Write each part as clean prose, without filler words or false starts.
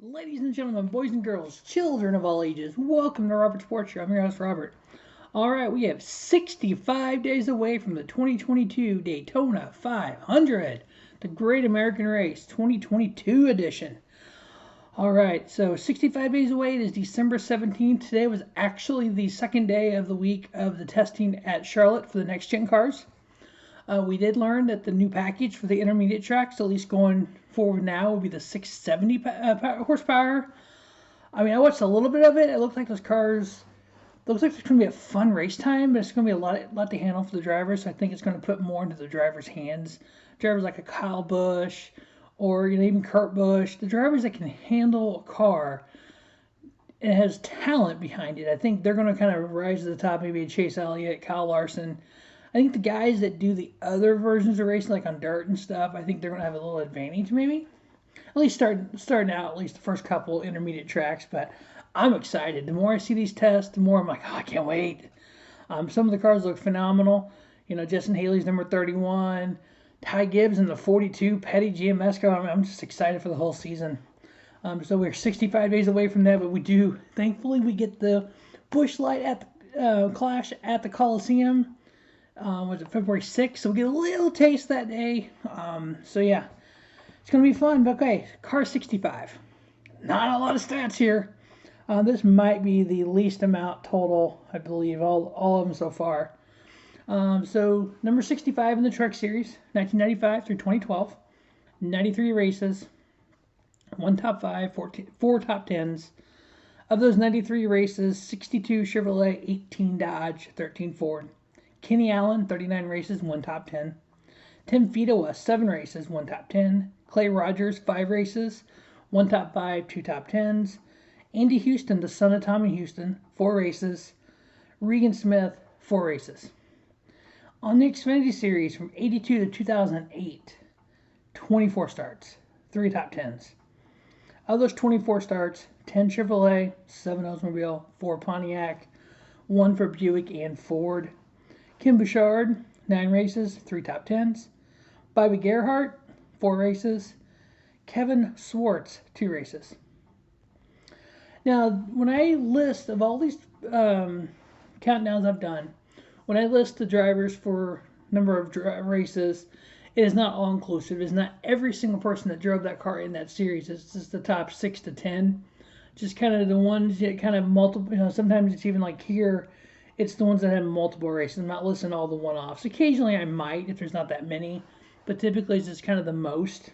Ladies and gentlemen, boys and girls, children of all ages, welcome to Robert Sports Show. I'm your host, Robert. All right, we have 65 days away from the 2022 Daytona 500, the Great American Race 2022 edition. All right, so 65 days away. It is December 17th. Today was actually the second day of the week of the testing at Charlotte for the next gen cars. We did learn that the new package for the intermediate tracks, at least going forward now, will be the 670 horsepower. I mean, I watched a little bit of it. It looked like those cars. Looks like it's going to be a fun race time, but it's going to be a lot to handle for the drivers. So I think it's going to put more into the drivers' hands. Drivers like a Kyle Busch or even Kurt Busch, the drivers that can handle a car and has talent behind it. I think they're going to kind of rise to the top. Maybe Chase Elliott, Kyle Larson. I think the guys that do the other versions of racing, like on dirt and stuff, I think they're going to have a little advantage maybe. At least starting out, at least the first couple intermediate tracks. But I'm excited. The more I see these tests, the more I'm like, oh, I can't wait. Some of the cars look phenomenal. Justin Haley's number 31. Ty Gibbs in the 42. Petty GMS car. I'm just excited for the whole season. So we're 65 days away from that, but thankfully, we get the Busch Light at the Clash at the Coliseum. Was it February 6th? So we get a little taste that day. So yeah, it's going to be fun. But okay, car 65. Not a lot of stats here. This might be the least amount total, I believe, all of them so far. So number 65 in the Truck Series, 1995 through 2012. 93 races, 1 top 5, 4 top 10s. Of those 93 races, 62 Chevrolet, 18 Dodge, 13 Ford. Kenny Allen, 39 races, 1 top 10. Tim Fedewa, 7 races, 1 top 10. Clay Rogers, 5 races, 1 top 5, 2 top 10s. Andy Houston, the son of Tommy Houston, 4 races. Regan Smith, 4 races. On the Xfinity Series from 82 to 2008, 24 starts, 3 top 10s. Of those 24 starts, 10 Chevrolet, 7 Oldsmobile, 4 Pontiac, 1 for Buick and Ford. Kim Bouchard, 9 races, 3 top 10s. Bobby Gerhart, 4 races. Kevin Swartz, 2 races. Now, when I list of all these countdowns I've done, when I list the drivers for number of races, it is not all inclusive. It's not every single person that drove that car in that series. It's just the top 6 to 10. Just kind of the ones that kind of multiple, sometimes it's even like here, it's the ones that have multiple races. I'm not listing all the one-offs. Occasionally I might if there's not that many, but typically it's just kind of the most.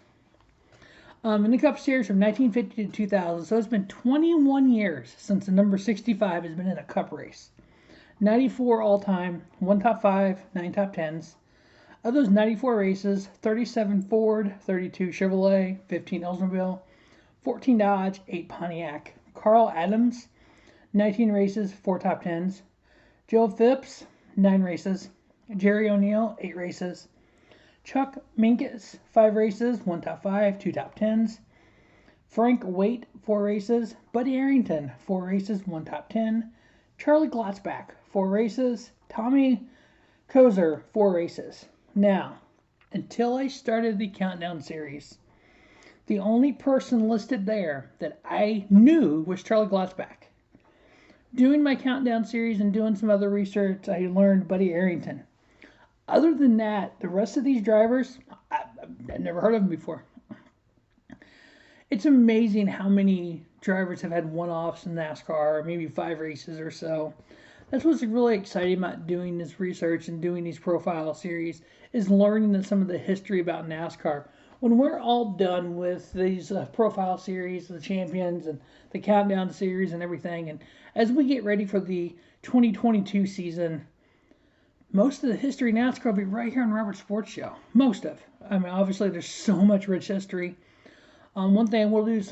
In the Cup Series from 1950 to 2000, so it's been 21 years since the number 65 has been in a Cup race. 94 all-time, 1 top 5, 9 top 10s. Of those 94 races, 37 Ford, 32 Chevrolet, 15 Oldsmobile, 14 Dodge, 8 Pontiac. Carl Adams, 19 races, 4 top 10s. Joe Phipps, 9 races. Jerry O'Neill, 8 races. Chuck Minkus, 5 races, 1 top 5, 2 top 10s. Frank Waite, 4 races. Buddy Arrington, 4 races, 1 top 10. Charlie Glotzback, 4 races. Tommy Kozer, 4 races. Now, until I started the Countdown series, the only person listed there that I knew was Charlie Glotzback. Doing my Countdown series and doing some other research, I learned Buddy Arrington. Other than that, the rest of these drivers, I've never heard of them before. It's amazing how many drivers have had one-offs in NASCAR, maybe 5 races or so. That's what's really exciting about doing this research and doing these profile series, is learning some of the history about NASCAR. When we're all done with these profile series, the champions and the Countdown series and everything, and as we get ready for the 2022 season, most of the history of NASCAR will be right here on Robert Sports Show. Most of. I mean, obviously, there's so much rich history. One thing we'll do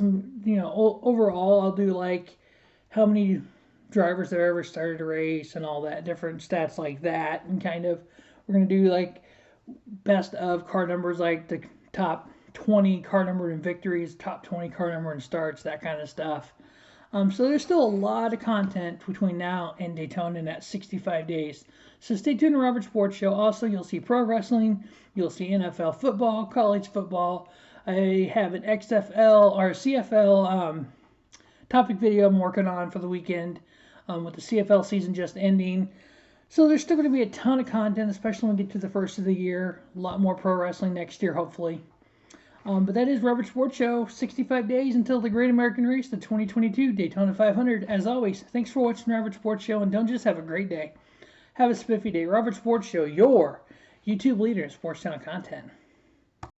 overall, I'll do like how many drivers that ever started a race and all that, different stats like that, and we're going to do like best of car numbers, like the top 20 car number in victories, top 20 car number in starts, that kind of stuff. So there's still a lot of content between now and Daytona in that 65 days. So stay tuned to Robert Sports Show. Also, you'll see pro wrestling, you'll see NFL football, college football, I have an XFL or CFL topic video I'm working on for the weekend with the CFL season just ending. So there's still going to be a ton of content, especially when we get to the first of the year. A lot more pro wrestling next year, hopefully. But that is Robert Sports Show. 65 days until the Great American Race, the 2022 Daytona 500. As always, thanks for watching Robert Sports Show, and don't just have a great day. Have a spiffy day. Robert Sports Show, your YouTube leader in sports channel content.